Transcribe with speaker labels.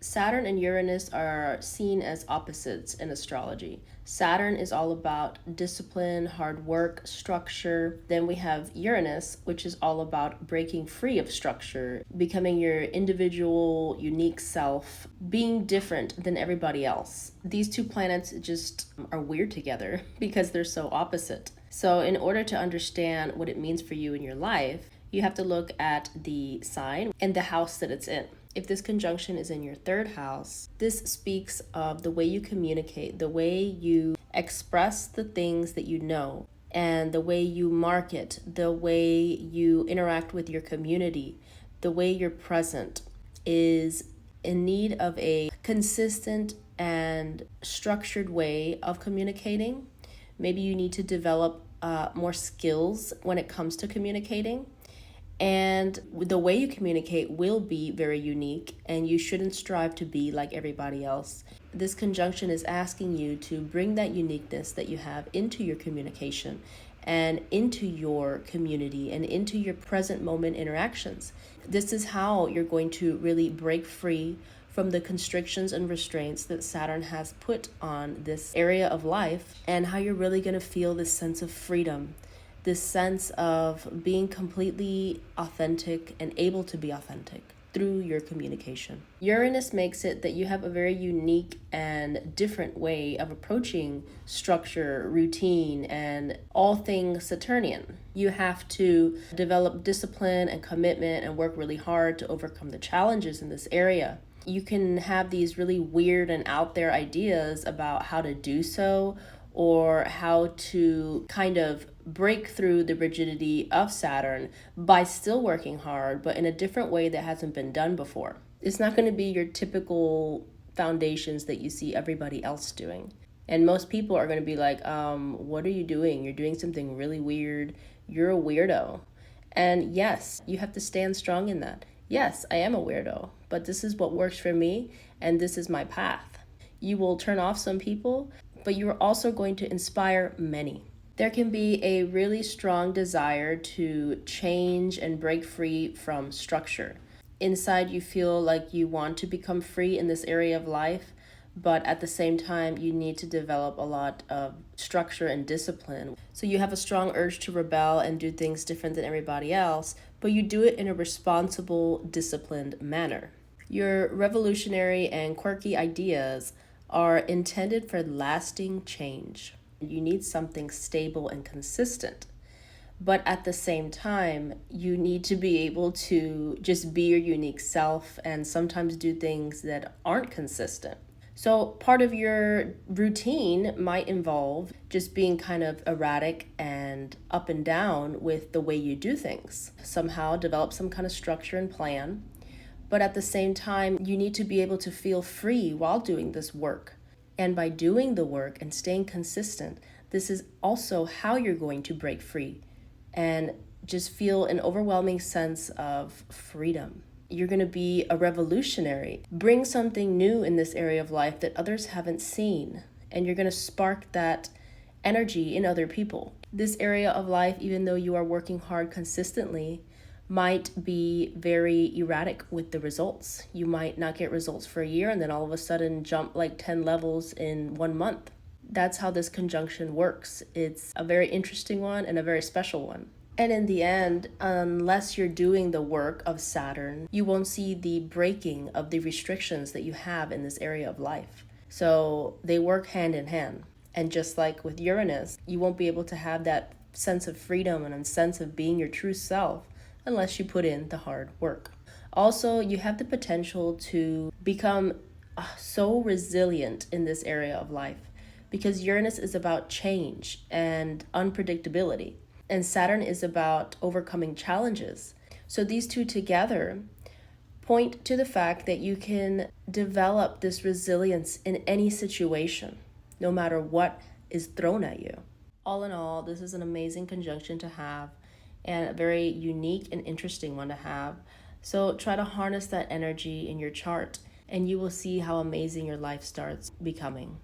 Speaker 1: Saturn and Uranus are seen as opposites in astrology. Saturn is all about discipline, hard work, structure. Then we have Uranus, which is all about breaking free of structure, becoming your individual, unique self, being different than everybody else. These two planets just are weird together because they're so opposite. So, in order to understand what it means for you in your life, you have to look at the sign and the house that it's in. If this conjunction is in your third house, this speaks of the way you communicate, the way you express the things that you know, and the way you market, the way you interact with your community, the way you're present is in need of a consistent and structured way of communicating. Maybe you need to develop more skills when it comes to communicating. And the way you communicate will be very unique, and you shouldn't strive to be like everybody else. This conjunction is asking you to bring that uniqueness that you have into your communication and into your community and into your present moment interactions. This is how you're going to really break free from the constrictions and restraints that Saturn has put on this area of life, and how you're really going to feel this sense of freedom, this sense of being completely authentic and able to be authentic through your communication. Uranus makes it that you have a very unique and different way of approaching structure, routine, and all things Saturnian. You have to develop discipline and commitment and work really hard to overcome the challenges in this area. You can have these really weird and out there ideas about how to do so, or how to kind of break through the rigidity of Saturn by still working hard, but in a different way that hasn't been done before. It's not going to be your typical foundations that you see everybody else doing. And most people are going to be like, what are you doing? You're doing something really weird. You're a weirdo. And yes, you have to stand strong in that. Yes, I am a weirdo, but this is what works for me, and this is my path. You will turn off some people, but you are also going to inspire many. There can be a really strong desire to change and break free from structure. Inside, you feel like you want to become free in this area of life, but at the same time, you need to develop a lot of structure and discipline. So you have a strong urge to rebel and do things different than everybody else, but you do it in a responsible, disciplined manner. Your revolutionary and quirky ideas are intended for lasting change. You need something stable and consistent. But at the same time, you need to be able to just be your unique self and sometimes do things that aren't consistent. So part of your routine might involve just being kind of erratic and up and down with the way you do things. Somehow develop some kind of structure and plan. But at the same time, you need to be able to feel free while doing this work. And by doing the work and staying consistent, this is also how you're going to break free and just feel an overwhelming sense of freedom. You're going to be a revolutionary. Bring something new in this area of life that others haven't seen, and you're going to spark that energy in other people. This area of life, even though you are working hard consistently, might be very erratic with the results. You might not get results for a year and then all of a sudden jump like 10 levels in 1 month. That's how this conjunction works. It's a very interesting one and a very special one. And in the end, unless you're doing the work of Saturn, you won't see the breaking of the restrictions that you have in this area of life. So they work hand in hand. And just like with Uranus, you won't be able to have that sense of freedom and a sense of being your true self unless you put in the hard work. Also, you have the potential to become so resilient in this area of life because Uranus is about change and unpredictability, and Saturn is about overcoming challenges. So these two together point to the fact that you can develop this resilience in any situation, no matter what is thrown at you. All in all, this is an amazing conjunction to have and a very unique and interesting one to have. So try to harness that energy in your chart and you will see how amazing your life starts becoming.